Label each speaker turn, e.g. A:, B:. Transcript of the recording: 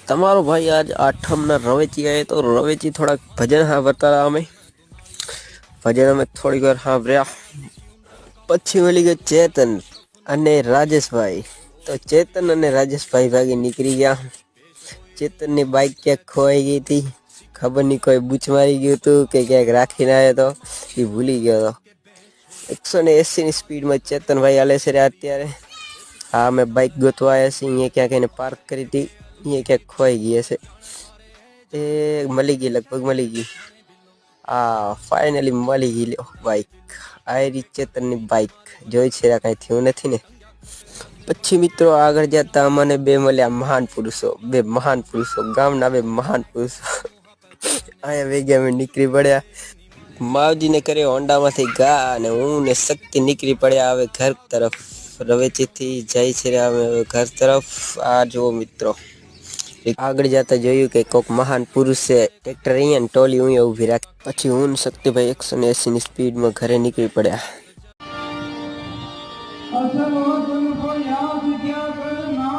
A: તમારો भाई आज आठम ना रवेची आए तो रवेची थोड़ा भजन हाँ बता रहा हमें भजन में थोड़ी बार हाँ ब्रया पछी वली गए चेतन अने राजेश भाई तो चेतन अने राजेश भाई भागी निकली गया चेतन ने बाइक क्या खोई गई थी खबर नहीं कोई बूच मारी गयो तो के क्या राखी ना आया तो ये भूली गयो तो 180 ની સ્પીડમાં ચેતન ભાઈ હાલે છે અત્યારે હા મેં બાઇક ગોતવા આવ્યા છે અહીંયા ક્યાંક એને પાર્ક કરી હતી અહીંયા ક્યાંક ખોઈ ગઈ હશે એ મળી ગઈ લગભગ મળી ગઈ આ ફાઇનલી મળી ગઈ લ્યો બાઇક આ રી ચેતનની બાઇક જોઈ છે કાંઈ થયું નથી ને પછી મિત્રો આગળ જતા અમને બે મળ્યા મહાન પુરુષો ગામના બે મહાન પુરુષો આયા વેગ્યા અમે નીકળી પડ્યા માવજીને કર્યો હોન્ડામાંથી ઘા અને હું ને શક્તિ નીકળી પડ્યા હવે ઘર તરફ રવેચીથી જાય છે અમે ઘર તરફ આ જુઓ મિત્રો આગળ જતા જોયું કે કોઈક મહાન પુરુષે ટ્રેક્ટર અહીંયા ટોલી અહીંયા ઊભી રાખી પછી હું ને શક્તિભાઈ 180 ની સ્પીડમાં ઘરે નીકળી પડ્યા अच्छा बहुत को याद क्या करना